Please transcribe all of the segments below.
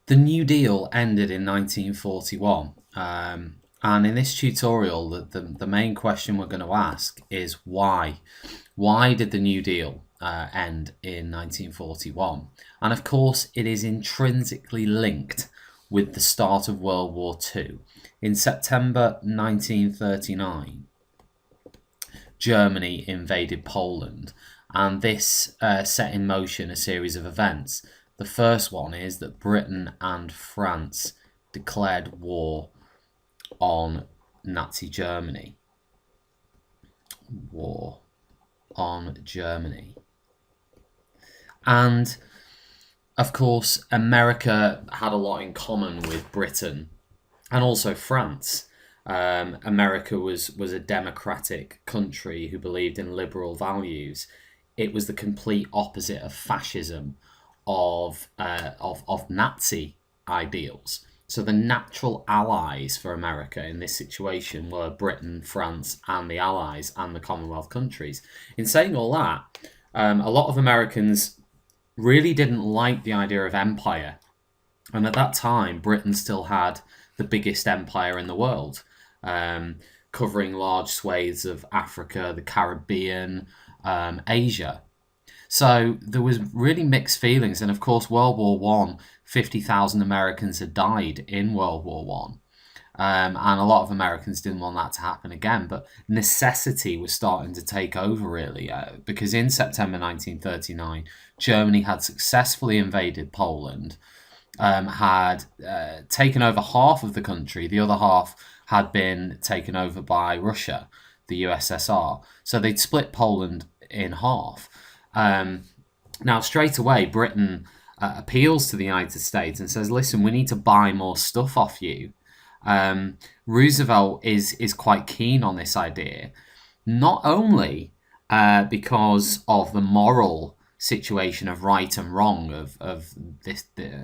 The New Deal ended in 1941. And in this tutorial, the main question we're going to ask is why? Why did the New Deal end in 1941? And of course, it is intrinsically linked with the start of World War II. In September 1939, Germany invaded Poland, and this set in motion a series of events. The first one is that Britain and France declared war on Nazi Germany. War on Germany. And of course, America had a lot in common with Britain and also France. America was a democratic country who believed in liberal values. It was the complete opposite of fascism, of Nazi ideals. So the natural allies for America in this situation were Britain, France, and the Allies and the Commonwealth countries. In saying all that, a lot of Americans really didn't like the idea of empire. And at that time, Britain still had the biggest empire in the world, covering large swathes of Africa, the Caribbean, Asia. So there was really mixed feelings. And of course, World War One, 50,000 Americans had died in World War One. And a lot of Americans didn't want that to happen again. But necessity was starting to take over, really, because in September 1939, Germany had successfully invaded Poland, had taken over half of the country. The other half had been taken over by Russia, the USSR. So they'd split Poland in half. Now, straight away, Britain appeals to the United States and says, listen, we need to buy more stuff off you. Roosevelt is quite keen on this idea, not only because of the moral situation of right and wrong, of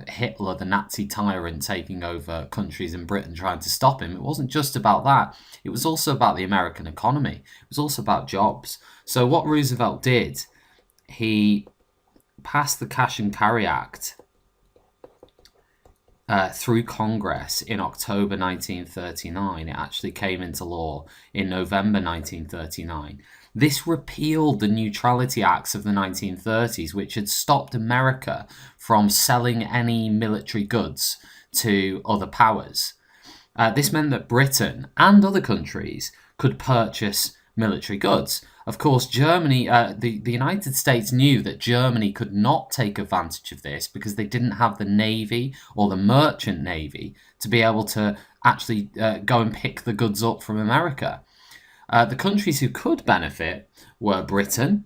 Hitler, the Nazi tyrant, taking over countries in Britain, trying to stop him. It wasn't just about that. It was also about the American economy. It was also about jobs. So what Roosevelt did, he passed the Cash and Carry Act through Congress in October 1939. It actually came into law in November 1939. This repealed the Neutrality Acts of the 1930s, which had stopped America from selling any military goods to other powers. This meant that Britain and other countries could purchase military goods. Of course, Germany, the United States knew that Germany could not take advantage of this because they didn't have the navy or the merchant navy to be able to actually go and pick the goods up from America. The countries who could benefit were Britain,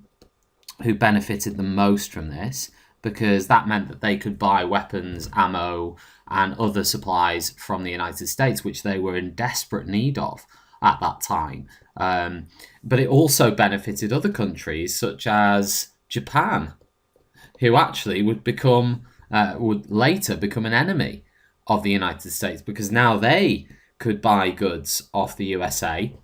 who benefited the most from this, because that meant that they could buy weapons, ammo, and other supplies from the United States, which they were in desperate need of at that time. But it also benefited other countries, such as Japan, who actually would later become an enemy of the United States, because now they could buy goods off the USA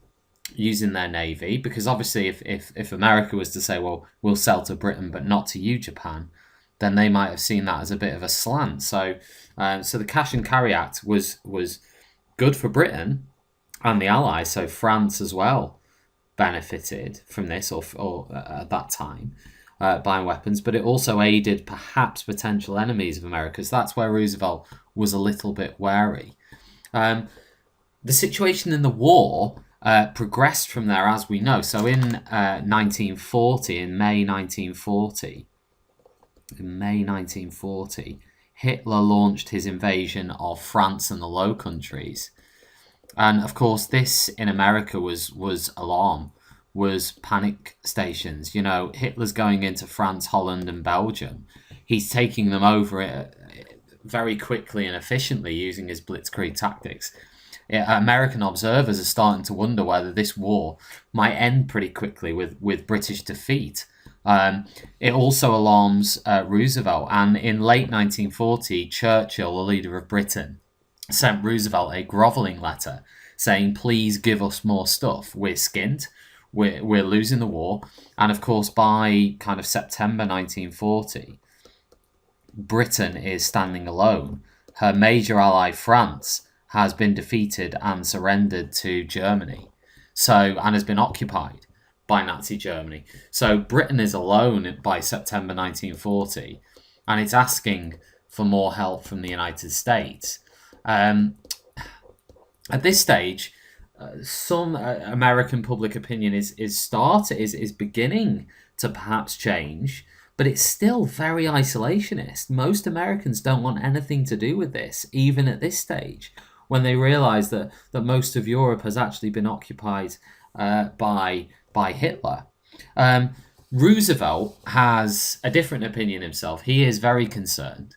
using their navy, because obviously if America was to say, well, we'll sell to Britain but not to you, Japan, then they might have seen that as a bit of a slant. So the Cash and Carry Act was good for Britain and the Allies. So France as well benefited from this, or at that time, buying weapons, but it also aided perhaps potential enemies of America. So that's where Roosevelt was a little bit wary. The situation in the war progressed from there, as we know. So in 1940, in May 1940, Hitler launched his invasion of France and the Low Countries. And of course, this in America was alarm, was panic stations. You know, Hitler's going into France, Holland, and Belgium. He's taking them over very quickly and efficiently using his blitzkrieg tactics. American observers are starting to wonder whether this war might end pretty quickly with British defeat. It also alarms Roosevelt, and in late 1940, Churchill, the leader of Britain, sent Roosevelt a grovelling letter saying, please give us more stuff. We're skint. We're losing the war. And of course, by kind of September 1940, Britain is standing alone her major ally France has been defeated and surrendered to Germany, and has been occupied by Nazi Germany. So Britain is alone by September 1940, and it's asking for more help from the United States. At this stage, some American public opinion is beginning to perhaps change, but it's still very isolationist. Most Americans don't want anything to do with this, even at this stage, when they realise that most of Europe has actually been occupied by Hitler. Roosevelt has a different opinion himself. He is very concerned.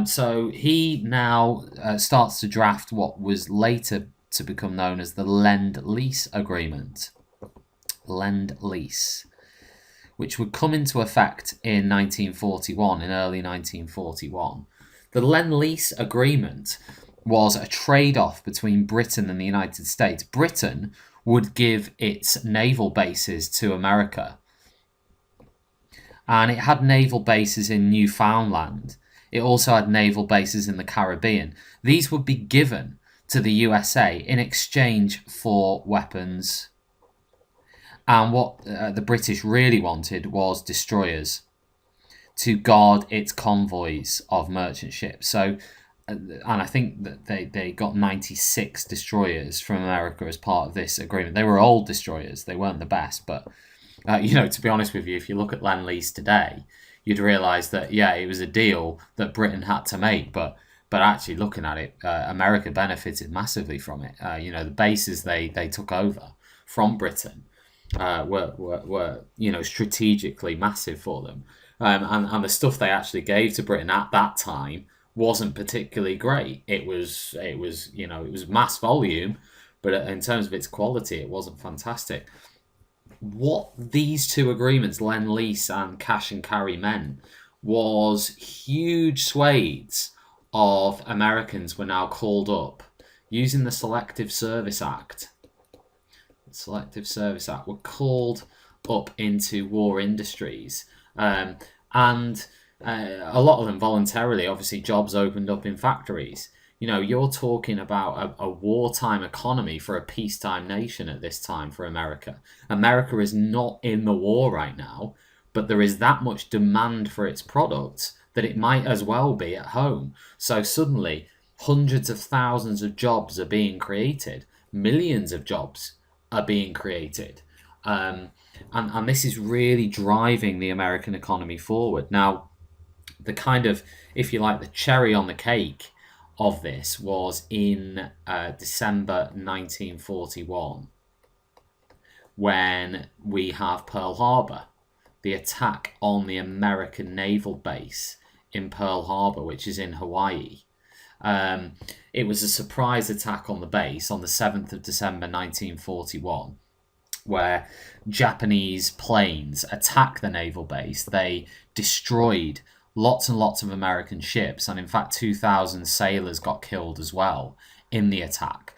So he now starts to draft what was later to become known as the Lend-Lease Agreement. Lend-Lease, which would come into effect in 1941, in early 1941. The Lend-Lease Agreement was a trade-off between Britain and the United States. Britain would give its naval bases to America, and it had naval bases in Newfoundland. It also had naval bases in the Caribbean. These would be given to the USA in exchange for weapons. And what the British really wanted was destroyers to guard its convoys of merchant ships. So, and I think that they got 96 destroyers from America as part of this agreement. They were old destroyers. They weren't the best. But, to be honest with you, if you look at Lend-Lease today, you'd realise that, yeah, it was a deal that Britain had to make. But actually looking at it, America benefited massively from it. The bases they took over from Britain were strategically massive for them. And the stuff they actually gave to Britain at that time wasn't particularly great. It was mass volume, but in terms of its quality, it wasn't fantastic. What these two agreements, Lend-Lease and Cash and Carry, meant was huge swathes of Americans were now called up using the Selective Service Act. The Selective Service Act were called up into war industries, and a lot of them voluntarily. Obviously, jobs opened up in factories. You're talking about a wartime economy for a peacetime nation at this time for America. America is not in the war right now, but there is that much demand for its products that it might as well be at home. So suddenly, hundreds of thousands of jobs are being created. Millions of jobs are being created. And this is really driving the American economy forward. Now, the kind of, if you like, the cherry on the cake of this was in December 1941, when we have Pearl Harbor, the attack on the American naval base in Pearl Harbor, which is in Hawaii. It was a surprise attack on the base on the 7th of December 1941, where Japanese planes attacked the naval base. They destroyed lots and lots of American ships, and in fact 2,000 sailors got killed as well in the attack.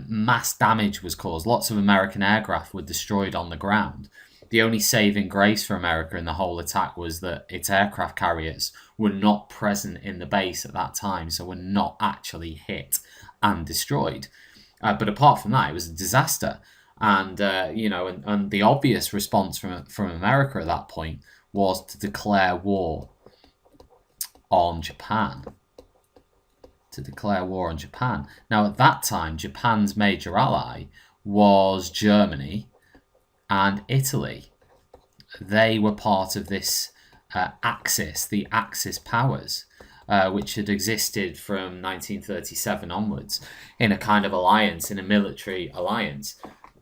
Mass damage was caused. Lots of American aircraft were destroyed on the ground. The only saving grace for America in the whole attack was that its aircraft carriers were not present in the base at that time, so were not actually hit and destroyed. But apart from that, it was a disaster. And and the obvious response from America at that point was to declare war on Japan. Now, at that time, Japan's major ally was Germany and Italy. They were part of this Axis, the Axis powers, which had existed from 1937 onwards in a kind of alliance, in a military alliance.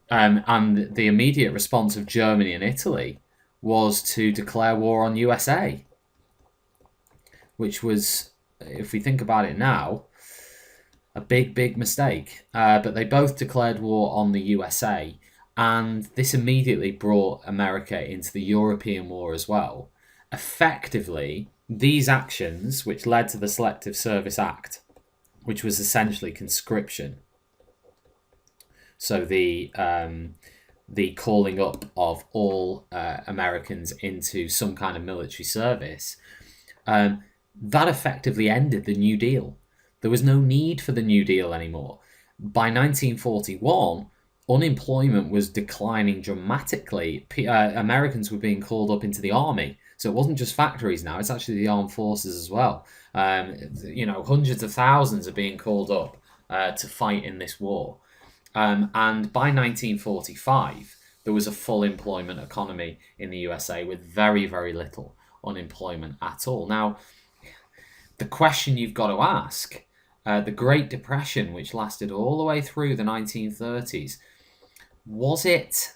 And the immediate response of Germany and Italy was to declare war on USA, which was, if we think about it now, a big mistake. But they both declared war on the USA, and this immediately brought America into the European war as well. Effectively, these actions, which led to the Selective Service Act, which was essentially conscription, so the calling up of all Americans into some kind of military service, that effectively ended the New Deal. There was no need for the New Deal anymore. By 1941, unemployment was declining dramatically. Americans were being called up into the army. So it wasn't just factories now, it's actually the armed forces as well. Hundreds of thousands are being called up to fight in this war. And by 1945, there was a full employment economy in the USA with very, very little unemployment at all. Now, the question you've got to ask, the Great Depression, which lasted all the way through the 1930s, was it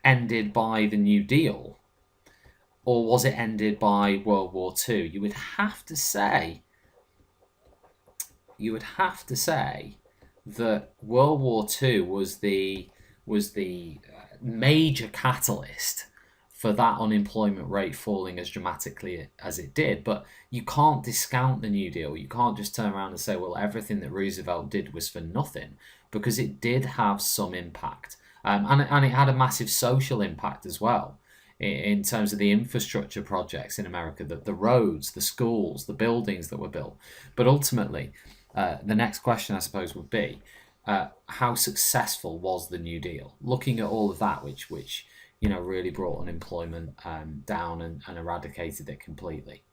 ended by the New Deal, or was it ended by World War II? You would have to say that World War II was the major catalyst for that unemployment rate falling as dramatically as it did. But you can't discount the New Deal. You can't just turn around and say, well, everything that Roosevelt did was for nothing, because it did have some impact. And it had a massive social impact as well in terms of the infrastructure projects in America, the roads, the schools, the buildings that were built. But ultimately, the next question, I suppose, would be, how successful was the New Deal? Looking at all of that, which really brought unemployment down and eradicated it completely.